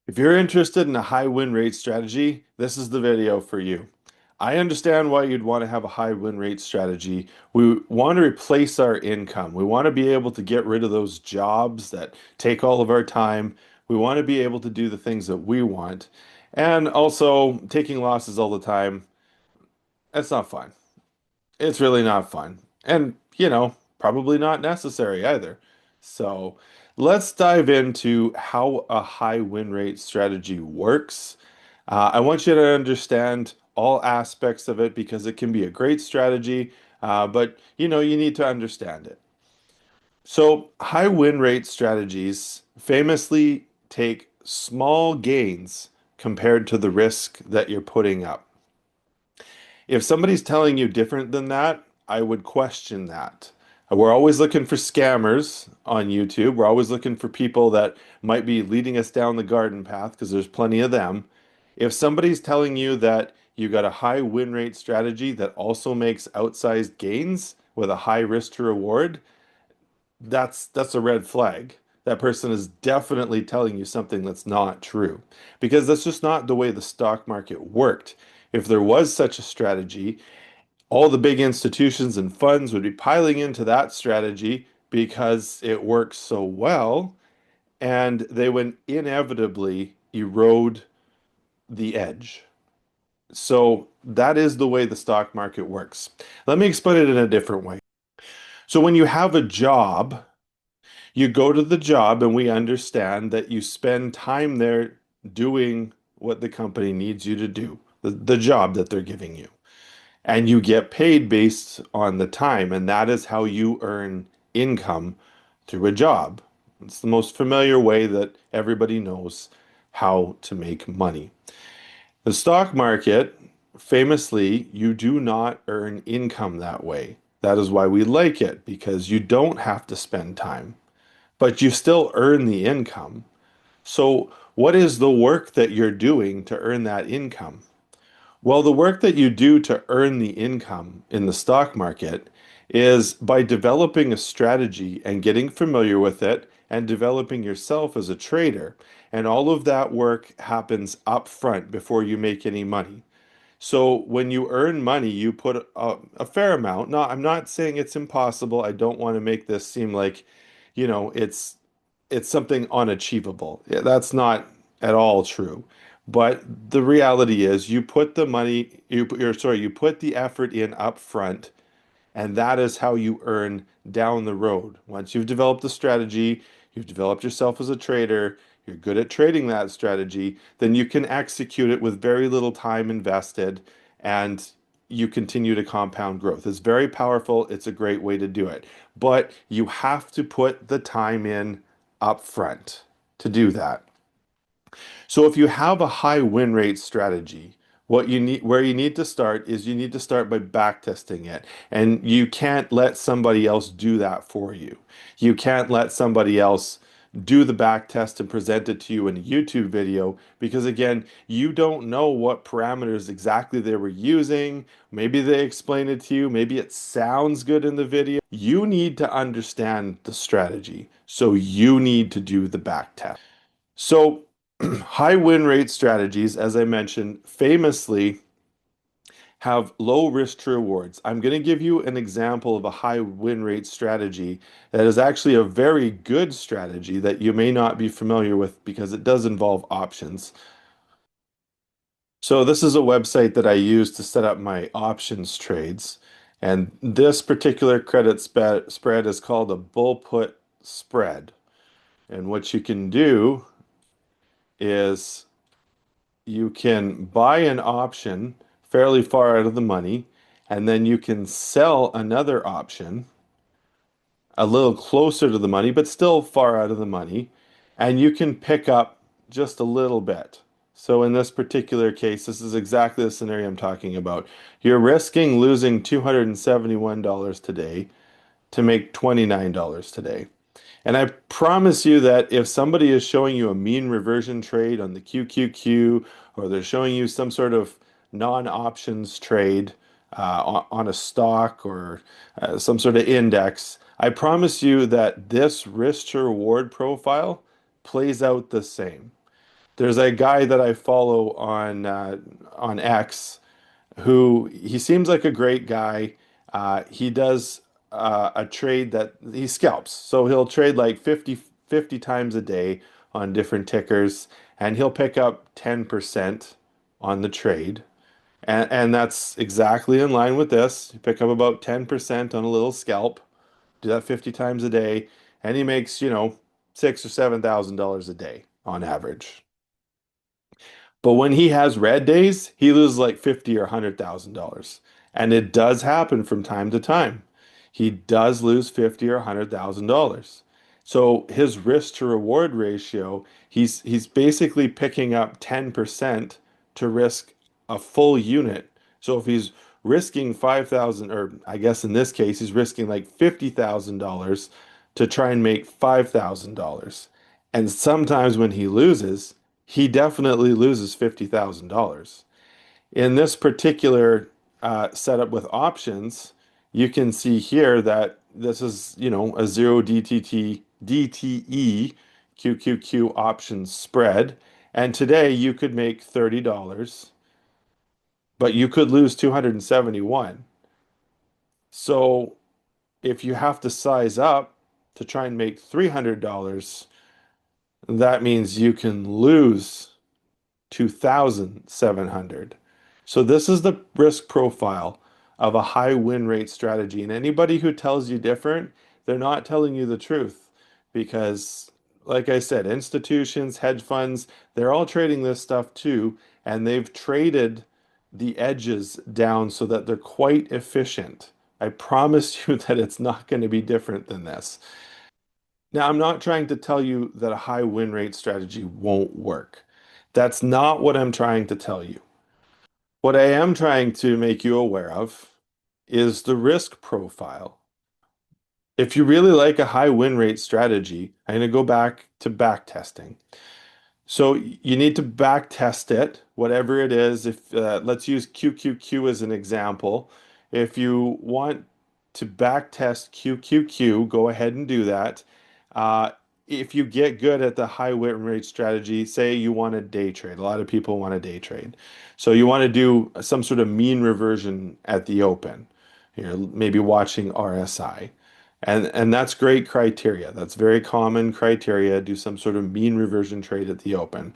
If you're interested in a high win rate strategy, this is the video for you. I understand why you'd want to have a high win rate strategy. We want to replace our income. We want to be able to get rid of those jobs that take all of our time. We want to be able to do the things that we want. And also, taking losses all the time, that's not fun. It's really not fun. And, probably not necessary either. So let's dive into how a high win rate strategy works. I want you to understand all aspects of it because it can be a great strategy, but you need to understand it. So high win rate strategies famously take small gains compared to the risk that you're putting up. If somebody's telling you different than that, I would question that. We're always looking for scammers on YouTube. We're always looking for people that might be leading us down the garden path because there's plenty of them. If somebody's telling you that you got a high win rate strategy that also makes outsized gains with a high risk to reward, that's a red flag. That person is definitely telling you something that's not true because that's just not the way the stock market worked. If there was such a strategy, all the big institutions and funds would be piling into that strategy because it works so well, and they would inevitably erode the edge. So that is the way the stock market works. Let me explain it in a different way. So when you have a job, you go to the job, and we understand that you spend time there doing what the company needs you to do, the job that they're giving you. And you get paid based on the time, and that is how you earn income through a job. It's the most familiar way that everybody knows how to make money. The stock market, famously, you do not earn income that way. That is why we like it, because you don't have to spend time, but you still earn the income. So, what is the work that you're doing to earn that income? Well, the work that you do to earn the income in the stock market is by developing a strategy and getting familiar with it and developing yourself as a trader. And all of that work happens up front before you make any money. So when you earn money, you put a fair amount. No, I'm not saying it's impossible. I don't want to make this seem like, it's something unachievable. Yeah, that's not at all true. But the reality is you put the money, you put the effort in up front, and that is how you earn down the road. Once you've developed the strategy, you've developed yourself as a trader, you're good at trading that strategy, then you can execute it with very little time invested, and you continue to compound growth. It's very powerful. It's a great way to do it. But you have to put the time in up front to do that. So if you have a high win rate strategy, where you need to start is you need to start by back testing it. And you can't let somebody else do that for you. You can't let somebody else do the back test and present it to you in a YouTube video because again, you don't know what parameters exactly they were using. Maybe they explain it to you, maybe it sounds good in the video. You need to understand the strategy. So you need to do the back test. So high win rate strategies, as I mentioned, famously have low risk to rewards. I'm going to give you an example of a high win rate strategy that is actually a very good strategy that you may not be familiar with because it does involve options. So this is a website that I use to set up my options trades. And this particular credit spread is called a bull put spread. And what you can do is you can buy an option fairly far out of the money, and then you can sell another option a little closer to the money, but still far out of the money, and you can pick up just a little bit. So in this particular case, this is exactly the scenario I'm talking about. You're risking losing $271 today to make $29 today. And I promise you that if somebody is showing you a mean reversion trade on the QQQ, or they're showing you some sort of non-options trade on a stock or some sort of index, I promise you that this risk to reward profile plays out the same. There's a guy that I follow on X who he seems like a great guy. He does a trade that he scalps. So he'll trade like 50 times a day on different tickers, and he'll pick up 10% on the trade. And that's exactly in line with this. You pick up about 10% on a little scalp, do that 50 times a day, and he makes, six or $7,000 a day on average. But when he has red days, he loses like 50 or $100,000. And it does happen from time to time. He does lose 50 or $100,000. So his risk to reward ratio, he's basically picking up 10% to risk a full unit. So if he's risking 5,000, or I guess in this case he's risking like $50,000 to try and make $5,000. And sometimes when he loses, he definitely loses $50,000. In this particular setup with options, you can see here that this is, a zero DTE QQQ options spread. And today you could make $30, but you could lose 271. So if you have to size up to try and make $300, that means you can lose 2,700. So this is the risk profile of a high win rate strategy. And anybody who tells you different, they're not telling you the truth because, like I said, institutions, hedge funds, they're all trading this stuff too, and they've traded the edges down so that they're quite efficient. I promise you that it's not going to be different than this. Now, I'm not trying to tell you that a high win rate strategy won't work. That's not what I'm trying to tell you. What I am trying to make you aware of is the risk profile. If you really like a high win rate strategy, I'm going to go back to back testing. So you need to back test it, whatever it is. If let's use QQQ as an example. If you want to back test QQQ, go ahead and do that. Uh, if you get good at the high win rate strategy, say you want to day trade. A lot of people want to day trade. So you want to do some sort of mean reversion at the open. Maybe watching RSI. And that's great criteria. That's very common criteria. Do some sort of mean reversion trade at the open.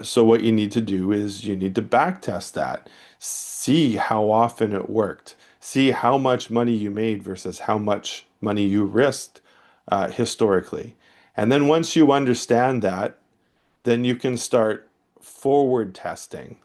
So what you need to do is you need to back test that. See how often it worked. See how much money you made versus how much money you risked historically. And then once you understand that, then you can start forward testing.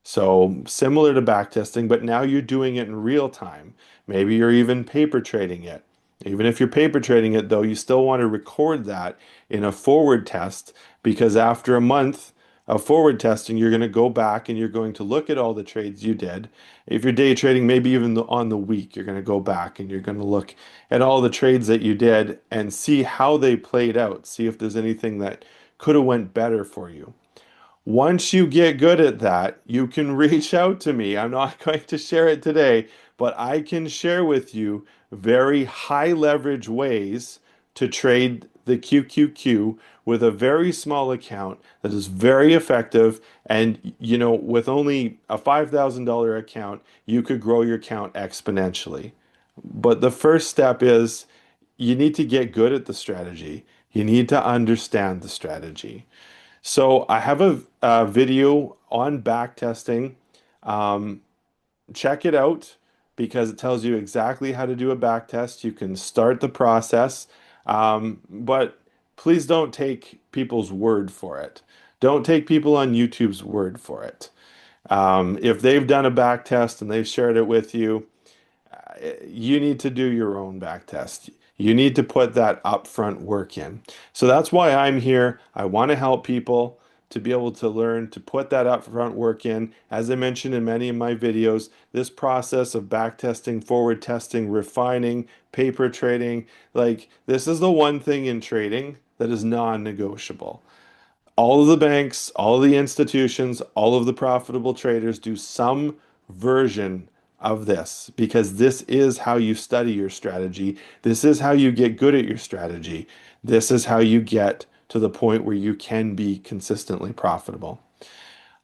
So similar to backtesting, but now you're doing it in real time. Maybe you're even paper trading it. Even if you're paper trading it, though, you still want to record that in a forward test because after a month of forward testing, you're going to go back and you're going to look at all the trades you did. If you're day trading, maybe even on the week, you're going to go back and you're going to look at all the trades that you did and see how they played out. See if there's anything that could have went better for you. Once you get good at that, you can reach out to me. I'm not going to share it today, but I can share with you very high leverage ways to trade the QQQ with a very small account that is very effective. And, with only a $5,000 account, you could grow your account exponentially. But the first step is you need to get good at the strategy. You need to understand the strategy. So I have a video on back testing. Um, Check it out because it tells you exactly how to do a back test. You can start the process, but please don't take people's word for it. Don't take people on YouTube's word for it. If they've done a back test and they've shared it with you, you need to do your own back test. You need to put that upfront work in. So that's why I'm here. I want to help people to be able to learn to put that upfront work in. As I mentioned in many of my videos, this process of back testing, forward testing, refining, paper trading, like this is the one thing in trading that is non-negotiable. All of the banks, all of the institutions, all of the profitable traders do some version of this because this is how you study your strategy. This is how you get good at your strategy. This is how you get to the point where you can be consistently profitable.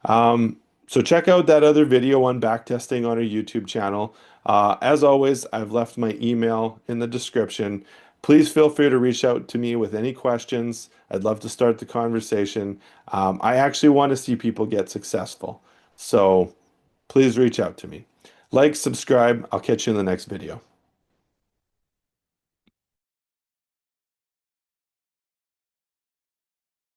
So check out that other video on backtesting on our YouTube channel. As always, I've left my email in the description. Please feel free to reach out to me with any questions. I'd love to start the conversation. I actually want to see people get successful. So please reach out to me. Like, subscribe. I'll catch you in the next video.